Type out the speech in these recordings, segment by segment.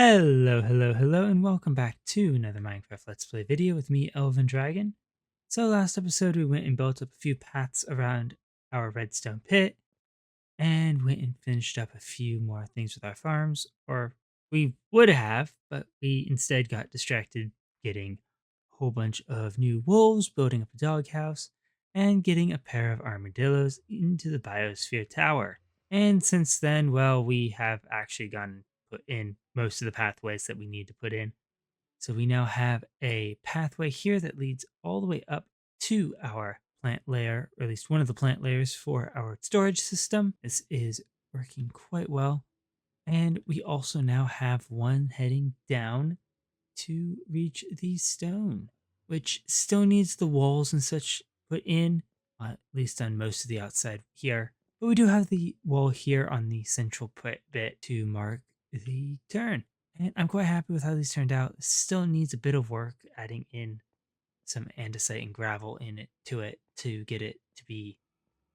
Hello, and welcome back to another Minecraft Let's Play video with me, Elven Dragon. So last episode we went and built up a few paths around our redstone pit, and went and finished up a few more things with our farms, or we would have, but we instead got distracted getting a whole bunch of new wolves, building up a doghouse, and getting a pair of armadillos into the biosphere tower. And since then, well, we have actually gone put in most of the pathways that we need to put in. So we now have a pathway here that leads all the way up to our plant layer, or at least one of the plant layers for our storage system. This is working quite well. And we also now have one heading down to reach the stone, which still needs the walls and such put in, at least on most of the outside here. But we do have the wall here on the central bit to mark the turn. And I'm quite happy with how these turned out. Still needs a bit of work adding in some andesite and gravel in it to get it to be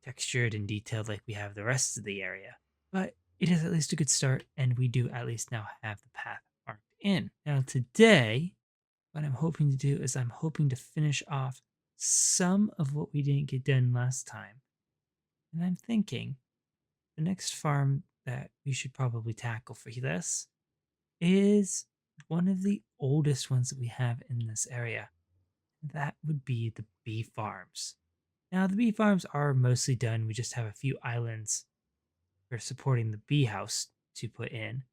textured and detailed like we have the rest of the area. But it is at least a good start, and we do at least now have the path marked in. Now today, what I'm hoping to do is I'm hoping to finish off some of what we didn't get done last time. And I'm thinking the next farm that we should probably tackle for this is one of the oldest ones that we have in this area. That would be the bee farms. Now, the bee farms are mostly done. We just have a few islands for supporting the bee house to put in.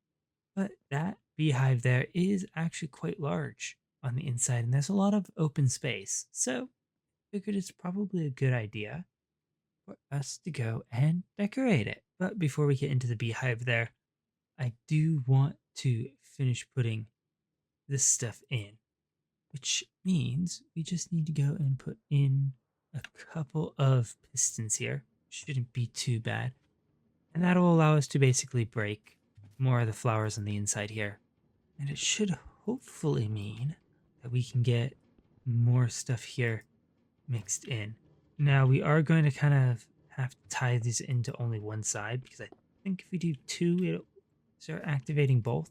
But that beehive there is actually quite large on the inside, and there's a lot of open space. So I figured it's probably a good idea for us to go and decorate it. But before we get into the beehive there, I do want to finish putting this stuff in, which means we just need to go and put in a couple of pistons here. Shouldn't be too bad. And that'll allow us to basically break more of the flowers on the inside here. And it should hopefully mean that we can get more stuff here mixed in. Now we are going to kind of have to tie these into only one side, because I think if we do two, it'll start activating both.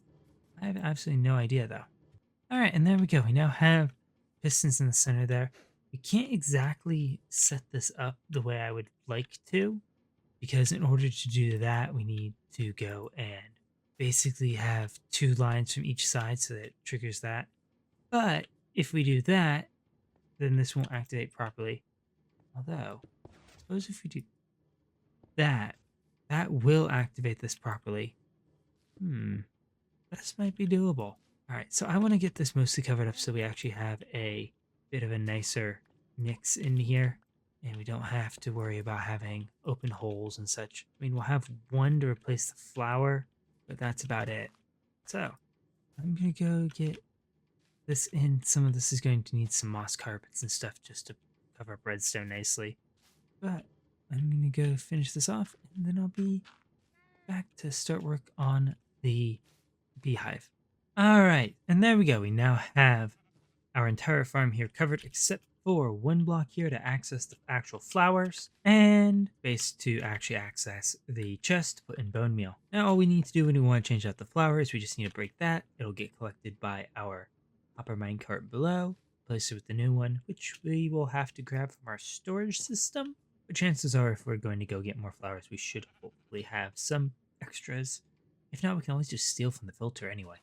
I have absolutely no idea though. All right, and there we go. We now have pistons in the center there. We can't exactly set this up the way I would like to, because in order to do that, we need to go and basically have two lines from each side so that it triggers that. But if we do that, then this won't activate properly. Although, suppose if we do that, that will activate this properly. This might be doable. All right, so I want to get this mostly covered up so we actually have a bit of a nicer mix in here, and we don't have to worry about having open holes and such. I mean, we'll have one to replace the flower, but that's about it. So I'm gonna go get this in. Some of this is going to need some moss carpets and stuff just to cover up redstone nicely. But I'm gonna go finish this off, and then I'll be back to start work on the beehive. All right, and there we go. We now have our entire farm here covered, except for one block here to access the actual flowers, and space to actually access the chest to put in bone meal. Now all we need to do when we want to change out the flowers, we just need to break that. It'll get collected by our hopper minecart below, place it with the new one, which we will have to grab from our storage system. But chances are, if we're going to go get more flowers, we should hopefully have some extras. If not, we can always just steal from the filter anyway.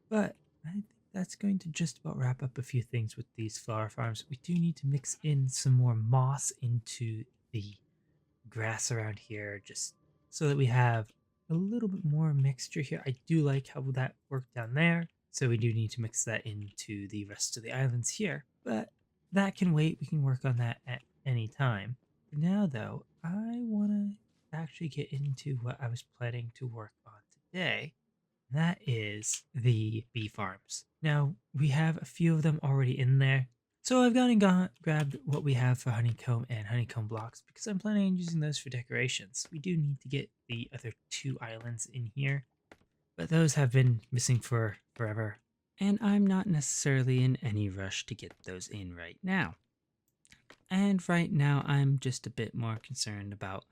But I think that's going to just about wrap up a few things with these flower farms. We do need to mix in some more moss into the grass around here, just so that we have a little bit more mixture here. I do like how that worked down there, so we do need to mix that into the rest of the islands here. But that can wait. We can work on that at any time. For now, though, I want to actually get into what I was planning to work on today. That is the bee farms. Now, we have a few of them already in there. So I've gone and grabbed what we have for honeycomb and honeycomb blocks, because I'm planning on using those for decorations. We do need to get the other two islands in here, but those have been missing for forever, and I'm not necessarily in any rush to get those in right now. And right now, I'm just a bit more concerned about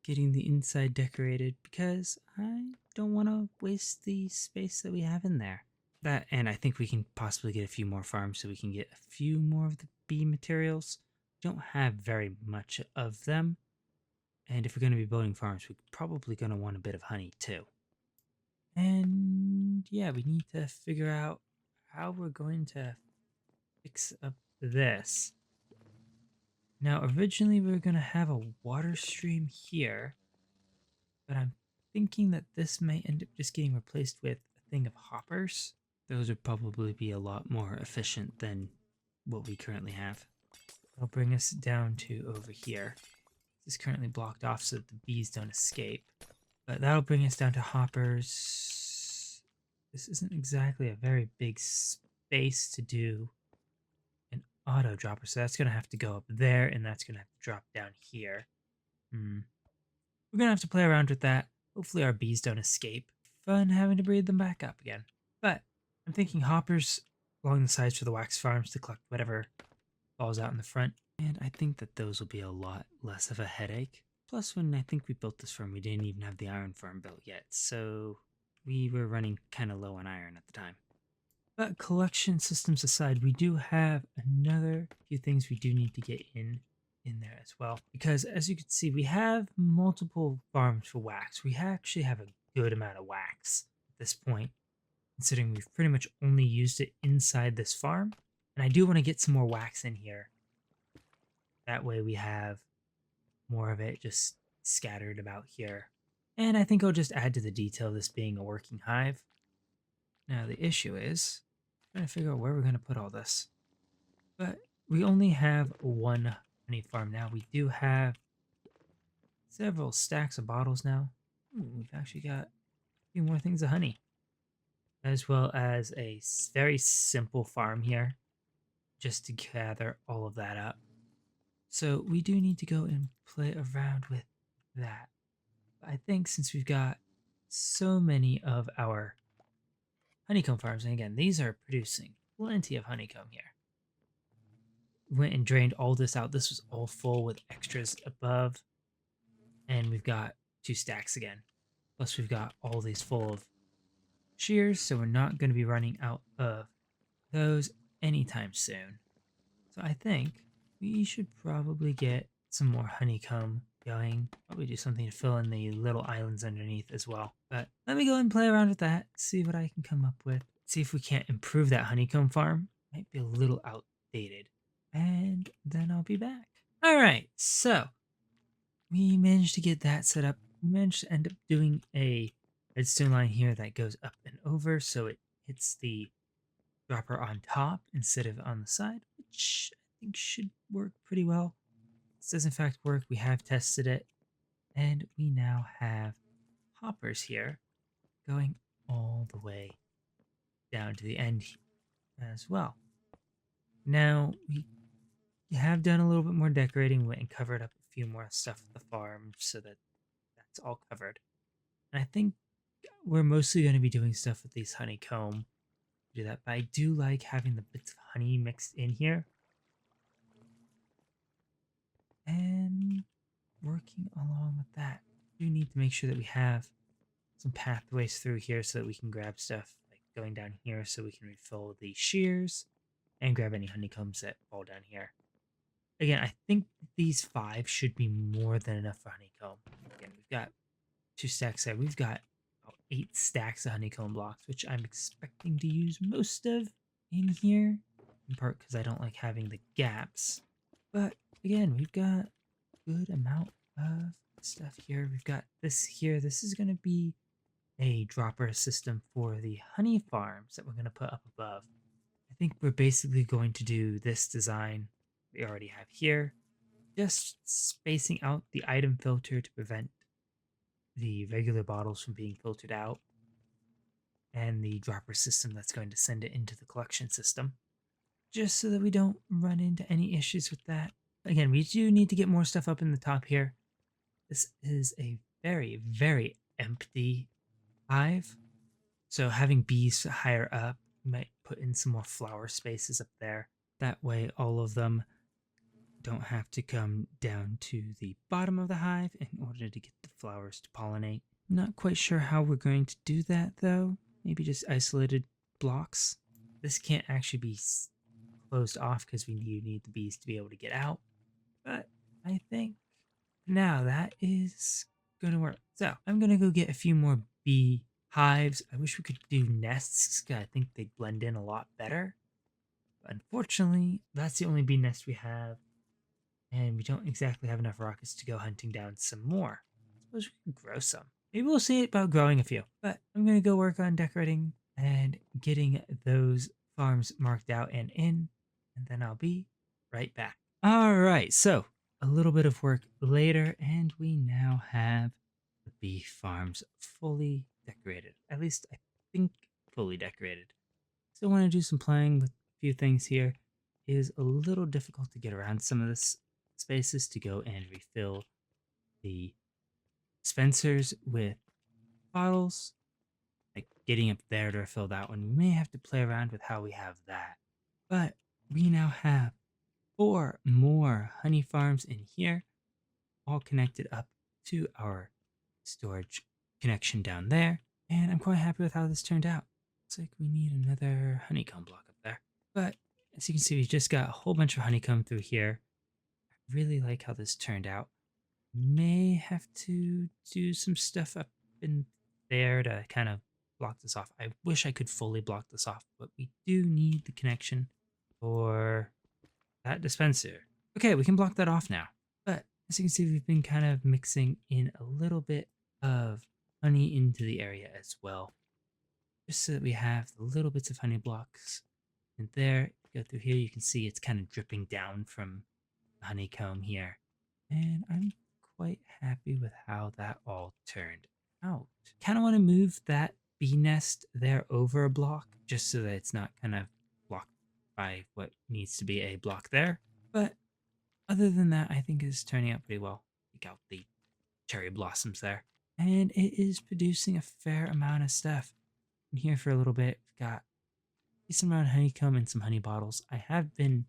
getting the inside decorated, because I don't want to waste the space that we have in there. That, and I think we can possibly get a few more farms so we can get a few more of the bee materials. We don't have very much of them. And if we're going to be building farms, we're probably going to want a bit of honey too. And yeah, we need to figure out how we're going to fix up this. Now, originally we were going to have a water stream here, but I'm thinking that this may end up just getting replaced with a thing of hoppers. Those would probably be a lot more efficient than what we currently have. That'll bring us down to over here. This is currently blocked off so that the bees don't escape. But that'll bring us down to hoppers. This isn't exactly a very big space to do an auto dropper, so that's going to have to go up there, and that's going to have to drop down here. We're going to have to play around with that. Hopefully our bees don't escape. Fun having to breed them back up again. But I'm thinking hoppers along the sides for the wax farms to collect whatever falls out in the front. And I think that those will be a lot less of a headache. Plus, when I think we built this farm, we didn't even have the iron farm built yet. So we were running kind of low on iron at the time. But collection systems aside, we do have another few things we do need to get in there as well. Because as you can see, we have multiple farms for wax. We actually have a good amount of wax at this point, considering we've pretty much only used it inside this farm. And I do want to get some more wax in here. That way we have more of it just scattered about here. And I think I'll just add to the detail of this being a working hive. Now the issue is trying to figure out where we're going to put all this. But we only have one honey farm now. We do have several stacks of bottles now. We've actually got a few more things of honey, as well as a very simple farm here just to gather all of that up. So we do need to go and play around with that. I think since we've got so many of our honeycomb farms, and again, these are producing plenty of honeycomb here. Went and drained all this out. This was all full with extras above. And we've got 2 stacks again. Plus we've got all these full of shears, so we're not going to be running out of those anytime soon. So I think we should probably get some more honeycomb going. Probably do something to fill in the little islands underneath as well. But let me go and play around with that, see what I can come up with. See if we can't improve that honeycomb farm. Might be a little outdated. And then I'll be back. Alright, so we managed to get that set up. We managed to end up doing a redstone line here that goes up and over, so it hits the dropper on top instead of on the side, which I think should work pretty well. This does in fact work. We have tested it, and we now have hoppers here going all the way down to the end as well. Now we have done a little bit more decorating. We went and covered up a few more stuff at the farm so that that's all covered. And I think we're mostly going to be doing stuff with these honeycomb. Do that, but I do like having the bits of honey mixed in here and working along with that. We do need to make sure that we have some pathways through here so that we can grab stuff like going down here so we can refill the shears and grab any honeycombs that fall down here. Again, I think these 5 should be more than enough for honeycomb. Again, we've got 2 stacks there. We've got 8 stacks of honeycomb blocks, which I'm expecting to use most of in here, in part because I don't like having the gaps. But again, we've got a good amount of stuff here. We've got this here. This is going to be a dropper system for the honey farms that we're going to put up above. I think we're basically going to do this design we already have here, just spacing out the item filter to prevent the regular bottles from being filtered out, and the dropper system that's going to send it into the collection system, just so that we don't run into any issues with that. Again, we do need to get more stuff up in the top here. This is a very, very empty hive, so having bees higher up might put in some more flower spaces up there. That way all of them don't have to come down to the bottom of the hive in order to get the flowers to pollinate. Not quite sure how we're going to do that though. Maybe just isolated blocks. This can't actually be closed off because we need the bees to be able to get out. But I think now that is going to work. So I'm going to go get a few more bee hives. I wish we could do nests 'cause I think they'd blend in a lot better. But unfortunately, that's the only bee nest we have. And we don't exactly have enough rockets to go hunting down some more. I suppose we can grow some. Maybe we'll see about growing a few. But I'm going to go work on decorating and getting those farms marked out and in. And then I'll be right back. All right, so a little bit of work later, and we now have the bee farms fully decorated. At least I think fully decorated. Still want to do some playing with a few things here. It is a little difficult to get around some of this spaces to go and refill the dispensers with bottles. Like getting up there to refill that one, we may have to play around with how we have that. But we now have 4 more honey farms in here, all connected up to our storage connection down there. And I'm quite happy with how this turned out. Looks like we need another honeycomb block up there. But as you can see, we just got a whole bunch of honeycomb through here. I really like how this turned out. May have to do some stuff up in there to kind of block this off. I wish I could fully block this off, but we do need the connection for that dispenser. Okay, we can block that off now. But as you can see, we've been kind of mixing in a little bit of honey into the area as well. Just so that we have the little bits of honey blocks. And there, if you go through here, you can see it's kind of dripping down from the honeycomb here. And I'm quite happy with how that all turned out. Kind of want to move that bee nest there over a block just so that it's not kind of blocked by what needs to be a block there. But other than that, I think it's turning out pretty well. Take out the cherry blossoms there. And it is producing a fair amount of stuff. In here for a little bit, we've got a decent amount of honeycomb and some honey bottles. I have been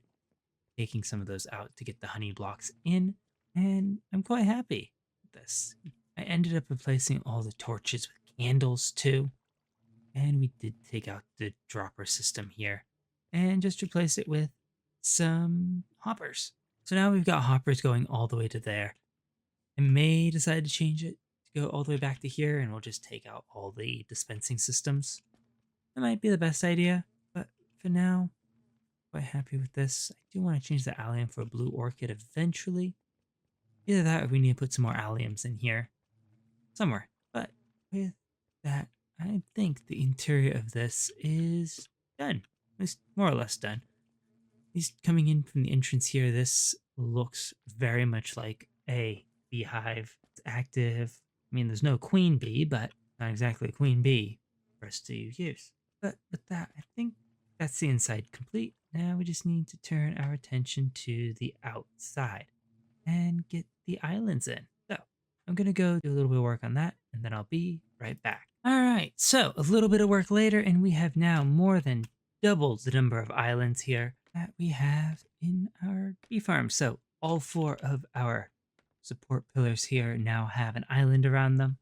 taking some of those out to get the honey blocks in, and I'm quite happy with this. I ended up replacing all the torches with candles too, and we did take out the dropper system here and just replace it with some hoppers. So now we've got hoppers going all the way to there. I may decide to change it to go all the way back to here, and we'll just take out all the dispensing systems. That might be the best idea, but for now, quite happy with this. I do want to change the allium for a blue orchid eventually. Either that or we need to put some more alliums in here somewhere. But with that, I think the interior of this is done. At least more or less done. At least coming in from the entrance here, this looks very much like a beehive. It's active. I mean, there's no queen bee, but not exactly a queen bee for us to use. But with that, I think that's the inside complete. Now we just need to turn our attention to the outside and get the islands in. So I'm going to go do a little bit of work on that, and then I'll be right back. All right, so a little bit of work later, and we have now more than doubled the number of islands here that we have in our bee farm. So all 4 of our support pillars here now have an island around them.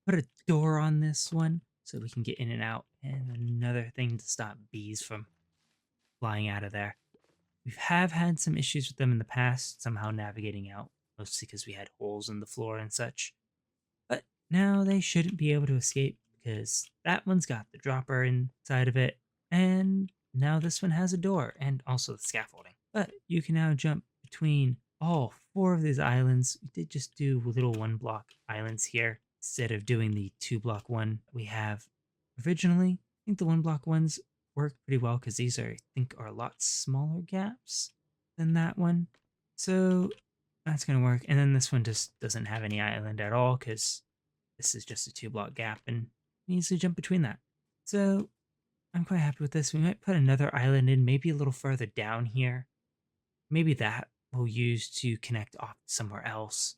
Put a door on this one so we can get in and out, and another thing to stop bees from flying out of there. We have had some issues with them in the past, somehow navigating out, mostly because we had holes in the floor and such. But now they shouldn't be able to escape because that one's got the dropper inside of it, and now this one has a door and also the scaffolding. But you can now jump between all 4 of these islands. We did just do little 1-block islands here instead of doing the 2-block one we have originally. I think the 1-block ones work pretty well because these I think are a lot smaller gaps than that one. So that's going to work. And then this one just doesn't have any island at all because this is just a 2-block gap and needs to jump between that. So I'm quite happy with this. We might put another island in, maybe a little further down here. Maybe that we'll use to connect off somewhere else.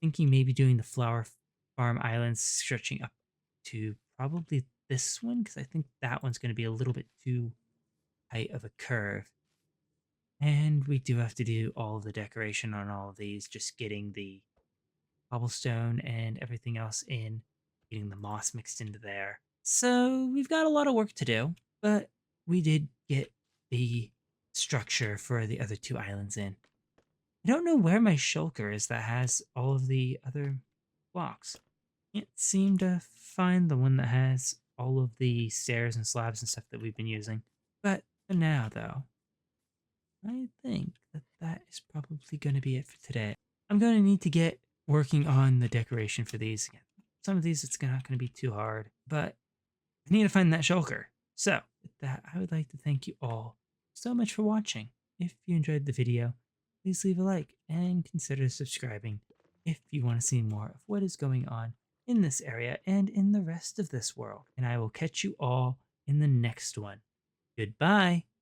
Thinking maybe doing the flower farm islands stretching up to probably this one, because I think that one's going to be a little bit too height of a curve. And we do have to do all of the decoration on all of these, just getting the cobblestone and everything else in, getting the moss mixed into there. So we've got a lot of work to do, but we did get the structure for the other two islands in. I don't know where my shulker is that has all of the other blocks. Can't seem to find the one that has all of the stairs and slabs and stuff that we've been using. But for now, though, I think that that is probably going to be it for today. I'm going to need to get working on the decoration for these. Again, some of these, it's not going to be too hard, but I need to find that shulker. So, with that, I would like to thank you all so much for watching. If you enjoyed the video, please leave a like and consider subscribing if you want to see more of what is going on in this area and in the rest of this world. And I will catch you all in the next one. Goodbye.